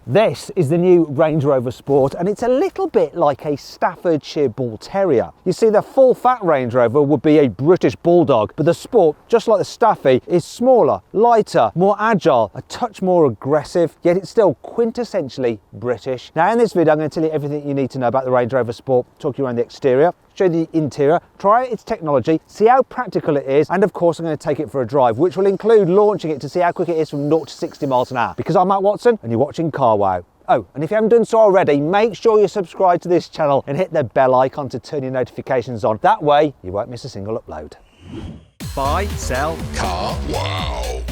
This is the new Range Rover Sport, and it's a little bit like a Staffordshire Bull Terrier. You see, the full-fat Range Rover would be a British Bulldog, but the Sport, just like the Staffy, is smaller, lighter, more agile, a touch more aggressive, yet it's still quintessentially British. Now in this video I'm going to tell you everything you need to know about the Range Rover Sport, talk you around the exterior, show you the interior, try its technology, see how practical it is, and of course I'm going to take it for a drive, which will include launching it to see how quick it is from 0 to 60 miles an hour. Because I'm Matt Watson and you're watching Carwow. Oh, and if you haven't done so already, make sure you subscribe to this channel and hit the bell icon to turn your notifications on. That way you won't miss a single upload. Buy, sell, Carwow.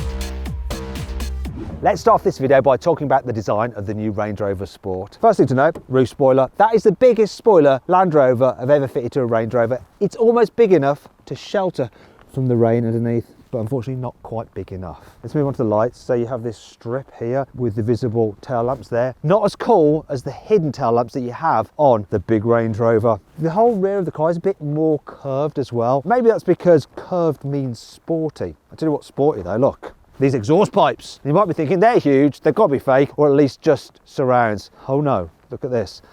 Let's start off this video by talking about the design of the new Range Rover Sport. First thing to note, roof spoiler. That is the biggest spoiler Land Rover have ever fitted to a Range Rover. It's almost big enough to shelter from the rain underneath, but unfortunately not quite big enough. Let's move on to the lights. So you have this strip here with the visible tail lamps there. Not as cool as the hidden tail lamps that you have on the big Range Rover. The whole rear of the car is a bit more curved as well. Maybe that's because curved means sporty. I'll tell you what's sporty though, look. These exhaust pipes. You might be thinking they're huge, they've got to be fake, or at least just surrounds. Oh no, look at this.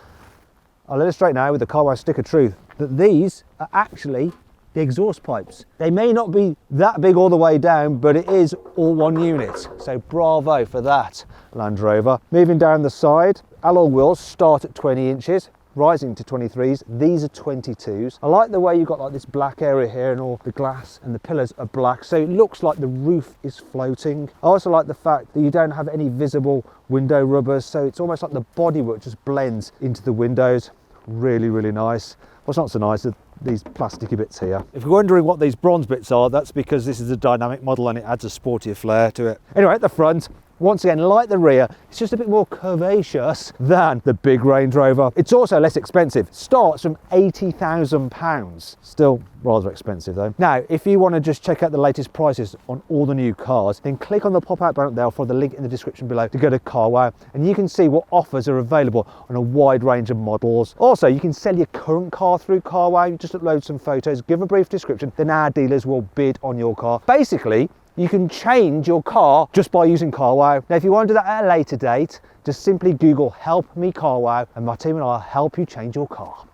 I'll illustrate now with the Carwow stick of truth that these are actually the exhaust pipes. They may not be that big all the way down, but it is all one unit. So bravo for that, Land Rover. Moving down the side, alloy wheels start at 20 inches. Rising to 23s, these are 22s. I like the way you've got like this black area here and all the glass and the pillars are black, so it looks like the roof is floating. I also like the fact that you don't have any visible window rubbers, so it's almost like the bodywork just blends into the windows. Really, really nice. What's not so nice are these plasticky bits here. If you're wondering what these bronze bits are, that's because this is a dynamic model and it adds a sportier flair to it. Anyway, at the front, once again, like the rear, it's just a bit more curvaceous than the big Range Rover. It's also less expensive. Starts from £80,000. Still rather expensive though. Now, if you want to just check out the latest prices on all the new cars, then click on the pop-out button there for the link in the description below to go to Carwow, and you can see what offers are available on a wide range of models. Also, you can sell your current car through Carwow. You just upload some photos, give a brief description, then our dealers will bid on your car. Basically, you can change your car just by using Carwow. Now, if you want to do that at a later date, just simply Google "Help Me Carwow" and my team and I will help you change your car.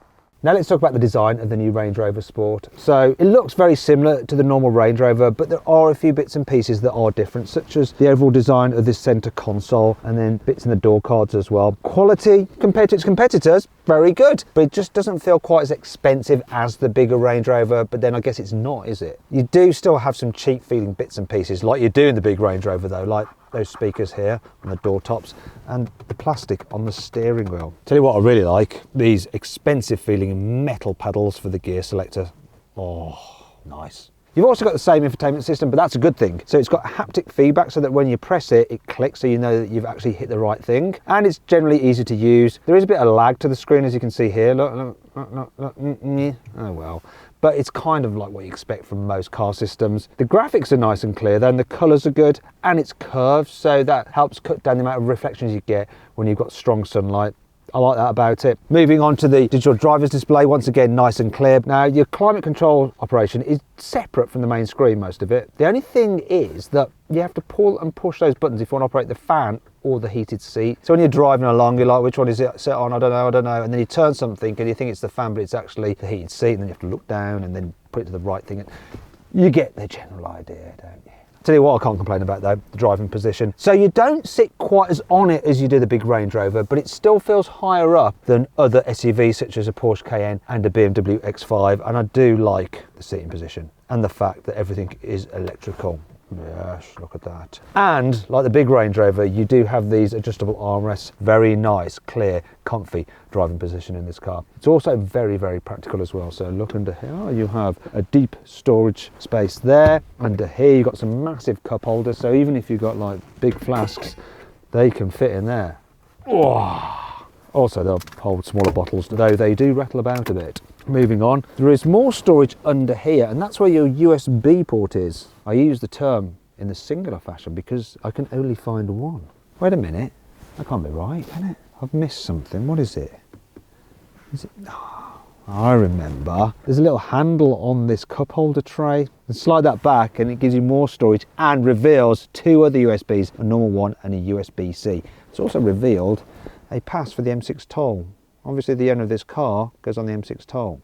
Now let's talk about the design of the new Range Rover Sport. So it looks very similar to the normal Range Rover, but there are a few bits and pieces that are different, such as the overall design of this centre console and then bits in the door cards as well. Quality compared to its competitors, very good, but it just doesn't feel quite as expensive as the bigger Range Rover, but then I guess it's not, is it? You do still have some cheap feeling bits and pieces like you do in the big Range Rover though, like those speakers here on the door tops and the plastic on the steering wheel. Tell you what I really like, these expensive feeling metal pedals for the gear selector. Oh, nice. You've also got the same infotainment system, but that's a good thing. So it's got haptic feedback so that when you press it, it clicks so you know that you've actually hit the right thing. And it's generally easy to use. There is a bit of lag to the screen, as you can see here. Look, oh well. But it's kind of like what you expect from most car systems. The graphics are nice and clear, then the colours are good, and it's curved, so that helps cut down the amount of reflections you get when you've got strong sunlight. I like that about it. Moving on to the digital driver's display, once again nice and clear. Now your climate control operation is separate from the main screen, most of it. The only thing is that you have to pull and push those buttons if you want to operate the fan or the heated seat. So when you're driving along, you're like, which one is it set on? I don't know. And then you turn something and you think it's the fan, but it's actually the heated seat, and then you have to look down and then put it to the right thing. You get the general idea, don't you? Tell you what I can't complain about though, the driving position. So you don't sit quite as on it as you do the big Range Rover, but it still feels higher up than other SUVs such as a Porsche Cayenne and a BMW X5, and I do like the seating position and the fact that everything is electrical. Yes, look at that. And like the big Range Rover, you do have these adjustable armrests. Very nice, clear, comfy driving position in this car. It's also very, very practical as well. So look under here, you have a deep storage space there. Under here, you've got some massive cup holders. So even if you've got like big flasks, they can fit in there. Oh. Also, they'll hold smaller bottles, though they do rattle about a bit. Moving on, there is more storage under here, and that's where your USB port is. I use the term in the singular fashion because I can only find one. Wait a minute, that can't be right, can it? I've missed something. What is it? Is it? Oh, I remember. There's a little handle on this cup holder tray. And slide that back and it gives you more storage and reveals two other USBs, a normal one and a USB-C. It's also revealed a pass for the M6 toll. Obviously the owner of this car goes on the M6 toll.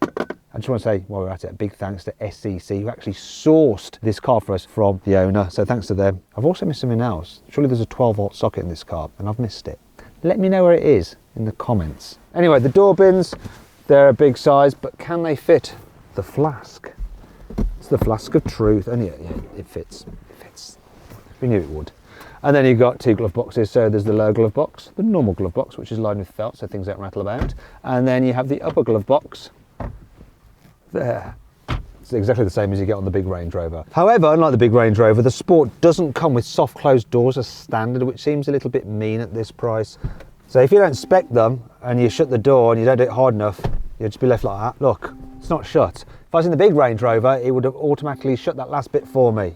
I just want to say, while we're at it, a big thanks to SCC, who actually sourced this car for us from the owner. So thanks to them. I've also missed something else. Surely there's a 12-volt socket in this car, and I've missed it. Let me know where it is in the comments. Anyway, the door bins, they're a big size, but can they fit the flask? It's the flask of truth. And yeah, it fits. It fits. We knew it would. And then you've got 2 glove boxes. So there's the low glove box, the normal glove box, which is lined with felt so things don't rattle about. And then you have the upper glove box. There. It's exactly the same as you get on the big Range Rover. However, unlike the big Range Rover, the Sport doesn't come with soft closed doors as standard, which seems a little bit mean at this price. So if you don't spec them and you shut the door and you don't do it hard enough, you'll just be left like that. Look, it's not shut. If I was in the big Range Rover, it would have automatically shut that last bit for me.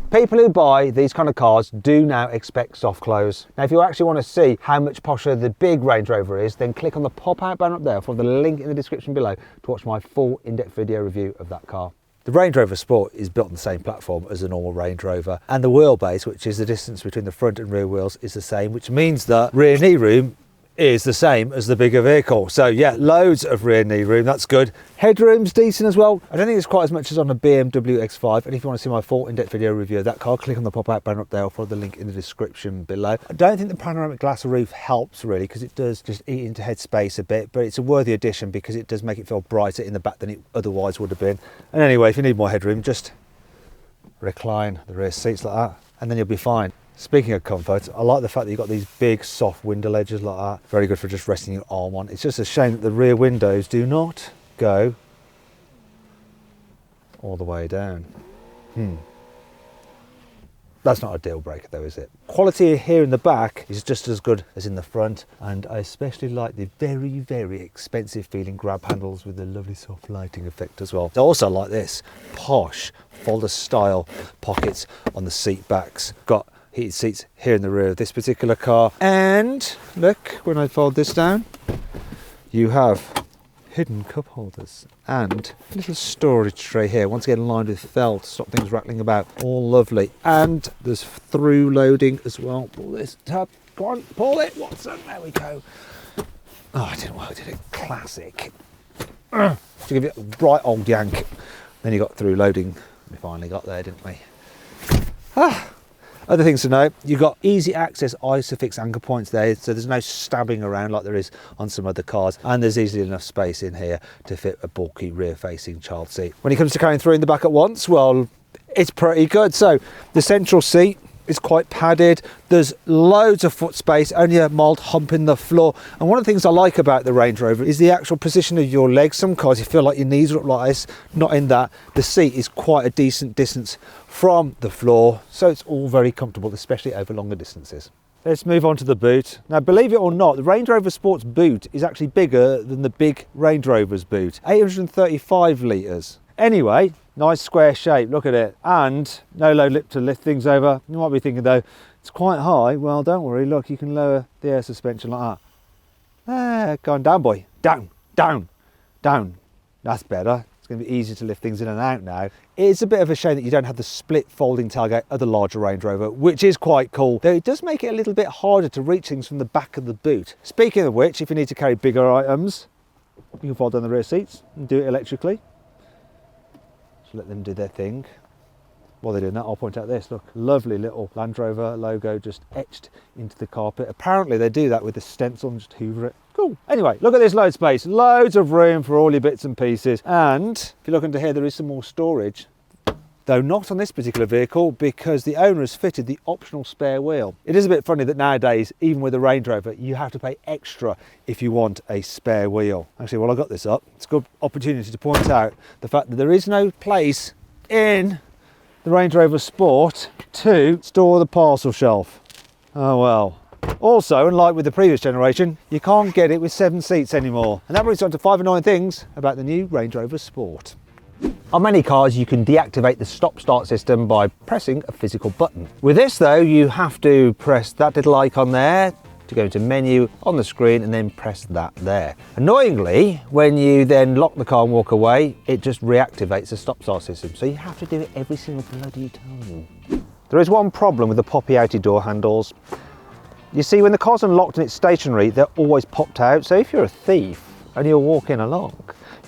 People who buy these kind of cars do now expect soft close. Now, if you actually want to see how much posher the big Range Rover is, then click on the pop-out banner up there for the link in the description below to watch my full in-depth video review of that car. The Range Rover Sport is built on the same platform as a normal Range Rover, and the wheelbase, which is the distance between the front and rear wheels, is the same, which means that rear knee room is the same as the bigger vehicle. So yeah, loads of rear knee room, that's good. Headroom's decent as well. I don't think it's quite as much as on a BMW X5, and if you want to see my full in-depth video review of that car, click on the pop-out banner up there or follow the link in the description below. I don't think the panoramic glass roof helps really, because it does just eat into head space a bit, but it's a worthy addition because it does make it feel brighter in the back than it otherwise would have been. And anyway, if you need more headroom, just recline the rear seats like that, and then you'll be fine. Speaking of comfort, I like the fact that you've got these big soft window ledges like that. Very good for just resting your arm on. It's just a shame that the rear windows do not go all the way down. That's not a deal breaker though, is it? Quality here in the back is just as good as in the front, and I especially like the very, very expensive feeling grab handles with the lovely soft lighting effect as well. I also like this posh folder style pockets on the seat backs. Got heated seats here in the rear of this particular car, and look, when I fold this down, you have hidden cup holders and a little storage tray here, once again lined with felt to stop things rattling about. All lovely. And there's through loading as well. Pull this tab, go on, pull it, Watson, there we go. Oh, it didn't work, did it? Classic. To give it a bright old yank. Then you got through loading. We finally got there, didn't we? Other things to note, you've got easy access ISOFIX anchor points there, so there's no stabbing around like there is on some other cars, and there's easily enough space in here to fit a bulky rear-facing child seat. When it comes to carrying 3 in the back at once, well, it's pretty good. So the central seat is quite padded, there's loads of foot space, only a mild hump in the floor. And one of the things I like about the Range Rover is the actual position of your legs. Some cars you feel like your knees are up like this, not in that. The seat is quite a decent distance from the floor, so it's all very comfortable, especially over longer distances. Let's move on to the boot. Now, believe it or not, the Range Rover Sport's boot is actually bigger than the big Range Rover's boot, 835 litres. Anyway, nice square shape, look at it. And no low lip to lift things over. You might be thinking though, it's quite high. Well, don't worry, look, you can lower the air suspension like that. There, going down, boy. Down, down, down. That's better. It's going to be easier to lift things in and out now. It's a bit of a shame that you don't have the split folding tailgate of the larger Range Rover, which is quite cool, though it does make it a little bit harder to reach things from the back of the boot. Speaking of which, if you need to carry bigger items, you can fold down the rear seats and do it electrically. So let them do their thing. While they're doing that, I'll point out this, look, lovely little Land Rover logo just etched into the carpet. Apparently they do that with the stencil and just hoover it. Cool. Anyway, look at this load space, loads of room for all your bits and pieces. And if you look under here, there is some more storage, though not on this particular vehicle because the owner has fitted the optional spare wheel. It is a bit funny that nowadays, even with a Range Rover, you have to pay extra if you want a spare wheel. Actually, while I got this up, it's a good opportunity to point out the fact that there is no place in the Range Rover Sport to store the parcel shelf. Oh well. Also, unlike with the previous generation, you can't get it with 7 seats anymore. And that brings us on to 5 annoying things about the new Range Rover Sport. On many cars, you can deactivate the stop-start system by pressing a physical button. With this though, you have to press that little icon there to go into menu on the screen and then press that there. Annoyingly, when you then lock the car and walk away, it just reactivates the stop-start system. So you have to do it every single bloody time. There is one problem with the poppy outy door handles. You see, when the car's unlocked and it's stationary, they're always popped out. So if you're a thief and you're walking along,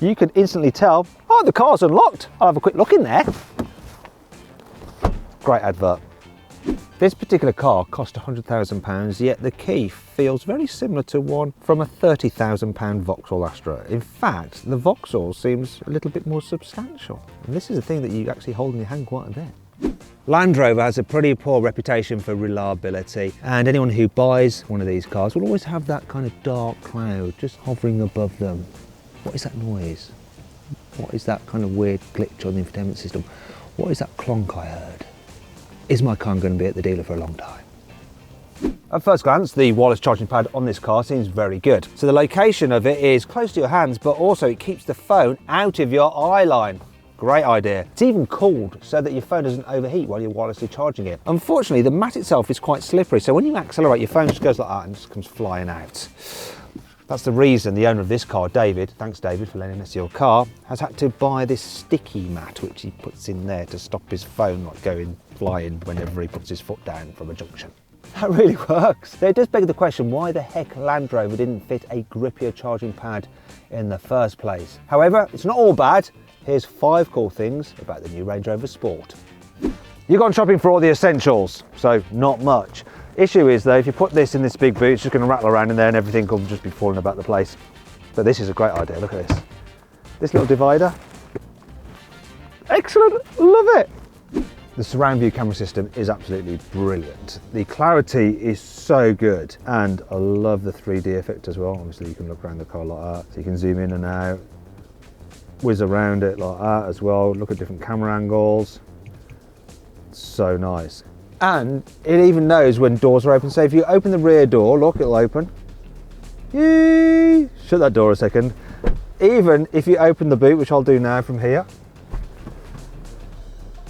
you can instantly tell, oh, the car's unlocked. I'll have a quick look in there. Great advert. This particular car cost £100,000, yet the key feels very similar to one from a £30,000 Vauxhall Astra. In fact, the Vauxhall seems a little bit more substantial. And this is a thing that you actually hold in your hand quite a bit. Land Rover has a pretty poor reputation for reliability, and anyone who buys one of these cars will always have that kind of dark cloud just hovering above them. What is that noise? What is that kind of weird glitch on the infotainment system? What is that clonk I heard? Is my car going to be at the dealer for a long time? At first glance, the wireless charging pad on this car seems very good. So the location of it is close to your hands, but also it keeps the phone out of your eye line. Great idea. It's even cooled so that your phone doesn't overheat while you're wirelessly charging it. Unfortunately, the mat itself is quite slippery, so when you accelerate, your phone just goes like that and just comes flying out. That's the reason the owner of this car, David, thanks David for lending us your car, has had to buy this sticky mat which he puts in there to stop his phone not going flying whenever he puts his foot down from a junction. That really works. So it does beg the question, why the heck Land Rover didn't fit a grippier charging pad in the first place? However, it's not all bad. Here's 5 cool things about the new Range Rover Sport. You've gone shopping for all the essentials, so not much. Issue is though, if you put this in this big boot, it's just going to rattle around in there and everything will just be falling about the place. But this is a great idea, look at this. This little divider. Excellent, love it. The surround view camera system is absolutely brilliant. The clarity is so good, and I love the 3D effect as well. Obviously you can look around the car like that, so you can zoom in and out, whiz around it like that as well, look at different camera angles. So nice. And it even knows when doors are open. So if you open the rear door, look, it'll open. Yee! Shut that door a second. Even if you open the boot, which I'll do now from here.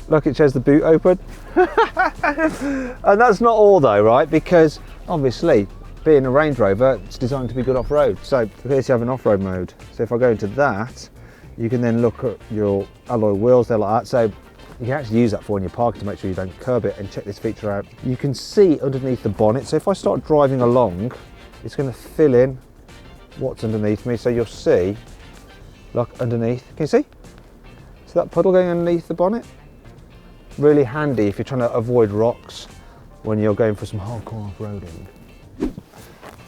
Look, it shows the boot open. And that's not all though, right? Because obviously, being a Range Rover, it's designed to be good off-road. So here's you have an off-road mode. So if I go into that, you can then look at your alloy wheels, they're like that. So you can actually use that for when you're parking to make sure you don't curb it, and check this feature out. You can see underneath the bonnet. So if I start driving along, it's going to fill in what's underneath me. So you'll see, look underneath. Can you see? See that puddle going underneath the bonnet? Really handy if you're trying to avoid rocks when you're going for some hardcore off-roading.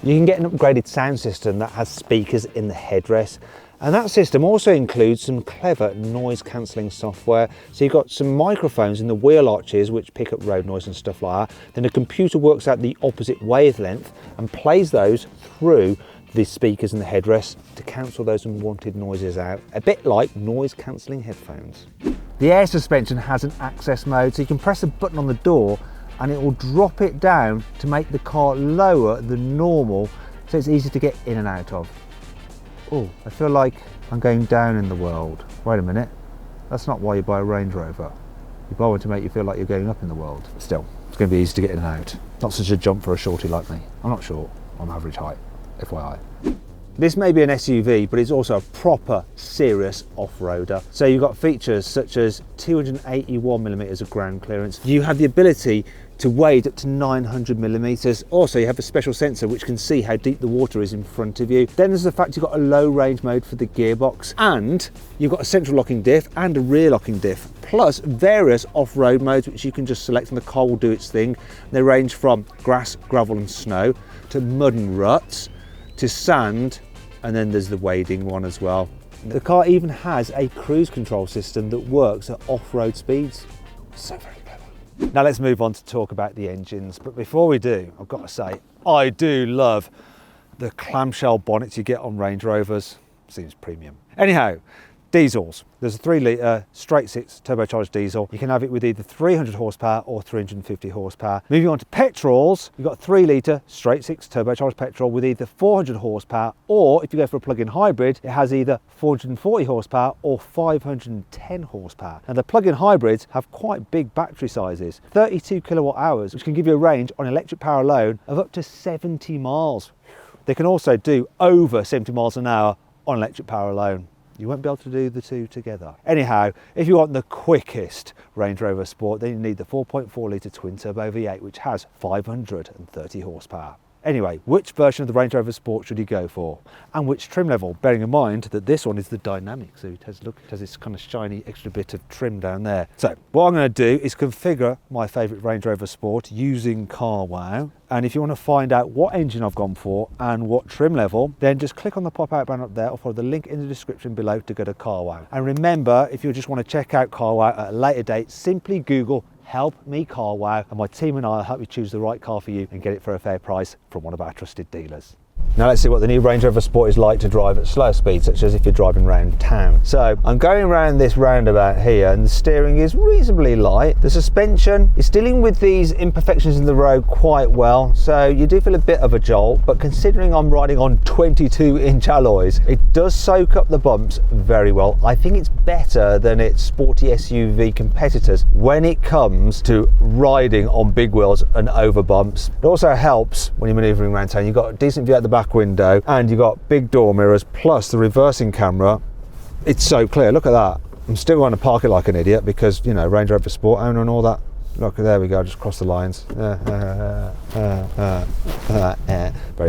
You can get an upgraded sound system that has speakers in the headrest. And that system also includes some clever noise cancelling software. So you've got some microphones in the wheel arches which pick up road noise and stuff like that. Then the computer works out the opposite wavelength and plays those through the speakers in the headrest to cancel those unwanted noises out. A bit like noise cancelling headphones. The air suspension has an access mode, so you can press a button on the door and it will drop it down to make the car lower than normal, so it's easy to get in and out of. Oh, I feel like I'm going down in the world. Wait a minute, that's not why you buy a Range Rover. You buy one to make you feel like you're going up in the world. Still, it's going to be easy to get in and out. Not such a jump for a shorty like me. I'm not short, I'm average height, FYI. This may be an SUV, but it's also a proper, serious off-roader. So you've got features such as 281mm of ground clearance. You have the ability to wade up to 900mm. Also, you have a special sensor which can see how deep the water is in front of you. Then there's the fact you've got a low range mode for the gearbox, and you've got a central locking diff and a rear locking diff, plus various off-road modes which you can just select and the car will do its thing. They range from grass, gravel and snow to mud and ruts to sand, and then there's the wading one as well. The car even has a cruise control system that works at off-road speeds. So very clever. Now let's move on to talk about the engines, but before we do, I've got to say, I do love the clamshell bonnets you get on Range Rovers. Seems premium. Anyhow, diesels. There's a 3-litre straight 6 turbocharged diesel. You can have it with either 300 horsepower or 350 horsepower. Moving on to petrols, you've got a 3-litre straight 6 turbocharged petrol with either 400 horsepower, or if you go for a plug-in hybrid, it has either 440 horsepower or 510 horsepower. Now the plug-in hybrids have quite big battery sizes, 32 kilowatt hours, which can give you a range on electric power alone of up to 70 miles. They can also do over 70 miles an hour on electric power alone. You won't be able to do the two together. Anyhow, if you want the quickest Range Rover Sport, then you need the 4.4 litre twin turbo V8, which has 530 horsepower. Anyway, which version of the Range Rover Sport should you go for? And which trim level? Bearing in mind that this one is the dynamic, so it has this kind of shiny extra bit of trim down there. So what I'm going to do is configure my favourite Range Rover Sport using CarWow. And if you want to find out what engine I've gone for and what trim level, then just click on the pop-out banner up there or follow the link in the description below to go to CarWow. And remember, if you just want to check out CarWow at a later date, simply Google Help Me CarWow, and my team and I will help you choose the right car for you and get it for a fair price from one of our trusted dealers. Now let's see what the new Range Rover Sport is like to drive at slow speed, such as if you're driving around town. So I'm going around this roundabout here and the steering is reasonably light. The suspension is dealing with these imperfections in the road quite well, so you do feel a bit of a jolt, but considering I'm riding on 22-inch alloys, it does soak up the bumps very well. I think it's better than its sporty SUV competitors when it comes to riding on big wheels and over bumps. It also helps when you're manoeuvring around town. You've got a decent view out the back window and you've got big door mirrors plus the reversing camera. It's so clear, look at that. I'm still going to park it like an idiot because, you know, Range Rover Sport owner and all that. Look, there we go, just cross the lines. Very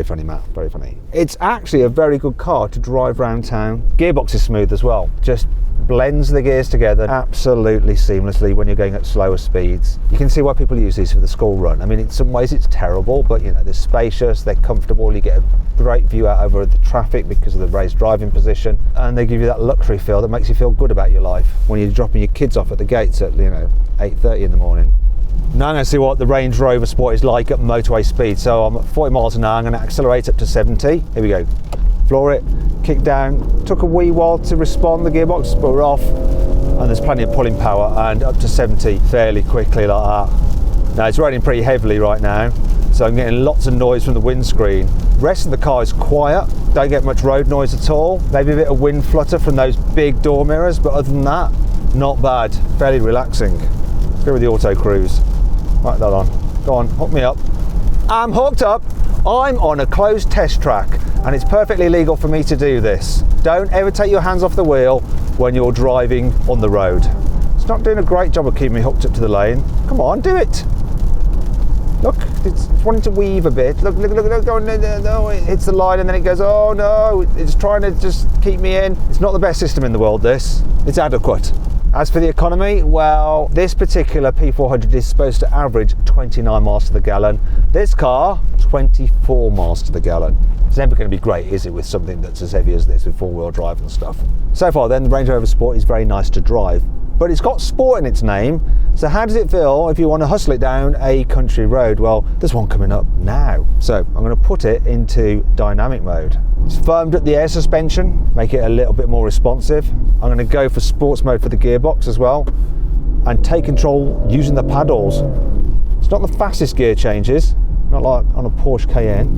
funny, Matt, very funny. It's actually a very good car to drive around town. Gearbox is smooth as well, just blends the gears together absolutely seamlessly when you're going at slower speeds. You can see why people use these for the school run. I mean, in some ways it's terrible, but you know, they're spacious, they're comfortable, you get a great view out over the traffic because of the raised driving position, and they give you that luxury feel that makes you feel good about your life when you're dropping your kids off at the gates at, you know, 8:30 in the morning. Now I'm going to see what the Range Rover Sport is like at motorway speed. So I'm at 40 miles an hour, I'm going to accelerate up to 70. Here we go. Floor it, kick down, took a wee while to respond, the gearbox, but we're off, and there's plenty of pulling power, and up to 70 fairly quickly like that. Now it's raining pretty heavily right now, so I'm getting lots of noise from the windscreen. The rest of the car is quiet, don't get much road noise at all, maybe a bit of wind flutter from those big door mirrors, but other than that, not bad, fairly relaxing. Let's go with the auto cruise. Right that on, go on, hook me up. I'm hooked up. I'm on a closed test track and it's perfectly legal for me to do this. Don't ever take your hands off the wheel when you're driving on the road. It's not doing a great job of keeping me hooked up to the lane. Come on, do it. Look, it's wanting to weave a bit. Look, oh, no, it hits the line and then it goes, oh no, it's trying to just keep me in. It's not the best system in the world, this. It's adequate. As for the economy, well, this particular P400 is supposed to average 29 miles to the gallon. This car, 24 miles to the gallon. It's never going to be great, is it, with something that's as heavy as this with four-wheel drive and stuff. So far then, the Range Rover Sport is very nice to drive, but it's got sport in its name. So how does it feel if you want to hustle it down a country road? Well, there's one coming up now. So I'm going to put it into dynamic mode. It's firmed up the air suspension, make it a little bit more responsive. I'm going to go for sports mode for the gearbox as well and take control using the paddles. It's not the fastest gear changes, not like on a Porsche Cayenne.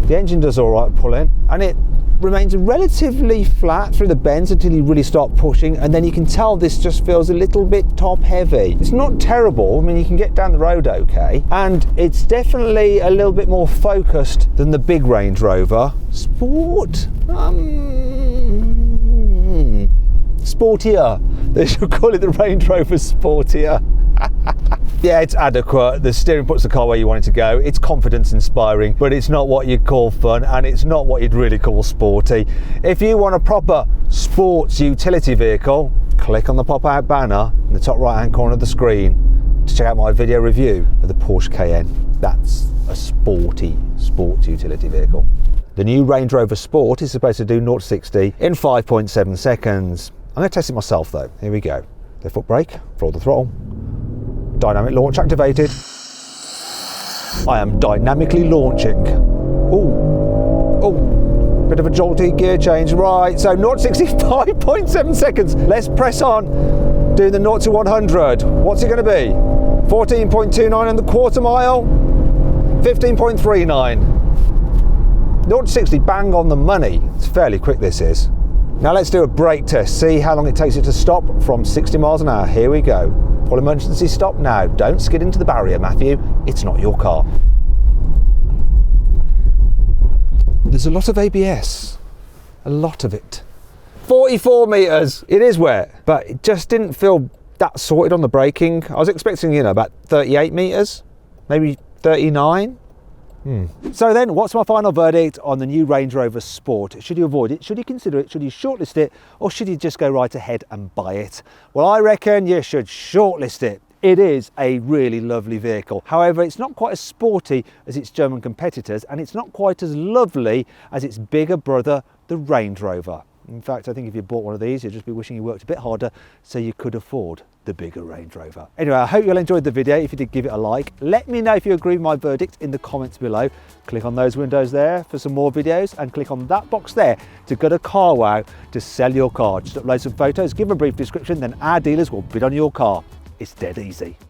The engine does all right pulling and it remains relatively flat through the bends until you really start pushing, and then you can tell this just feels a little bit top heavy. It's not terrible, I mean you can get down the road okay, and it's definitely a little bit more focused than the big Range Rover Sport. Sportier. They should call it the Range Rover Sportier. Yeah, it's adequate. The steering puts the car where you want it to go. It's confidence inspiring, but it's not what you'd call fun, and it's not what you'd really call sporty. If you want a proper sports utility vehicle, click on the pop-out banner in the top right hand corner of the screen to check out my video review of the Porsche Cayenne. That's a sporty sports utility vehicle. The new Range Rover Sport is supposed to do 0 to 60 in 5.7 seconds. I'm going to test it myself though. Here we go. The foot brake, floor the throttle. Dynamic launch activated. I am dynamically launching. Oh, bit of a jolty gear change. Right, so 0 to 60, 5.7 seconds. Let's press on. Doing the 0 to 100. What's it going to be? 14.29 in the quarter mile. 15.39. 0 to 60, bang on the money. It's fairly quick, this is. Now let's do a brake test. See how long it takes it to stop from 60 miles an hour. Here we go. Full emergency stop now. Don't skid into the barrier, Matthew. It's not your car. There's a lot of ABS. A lot of it. 44 metres. It is wet, but it just didn't feel that sorted on the braking. I was expecting, you know, about 38 metres, maybe 39. So then, what's my final verdict on the new Range Rover Sport? Should you avoid it? Should you consider it? Should you shortlist it? Or should you just go right ahead and buy it? Well, I reckon you should shortlist it. It is a really lovely vehicle. However, it's not quite as sporty as its German competitors, and it's not quite as lovely as its bigger brother, the Range Rover. In fact, I think if you bought one of these, you'd just be wishing you worked a bit harder so you could afford the bigger Range Rover. Anyway, I hope you all enjoyed the video. If you did, give it a like. Let me know if you agree with my verdict in the comments below. Click on those windows there for some more videos, and click on that box there to go to CarWow to sell your car. Just upload some photos, give a brief description, then our dealers will bid on your car. It's dead easy.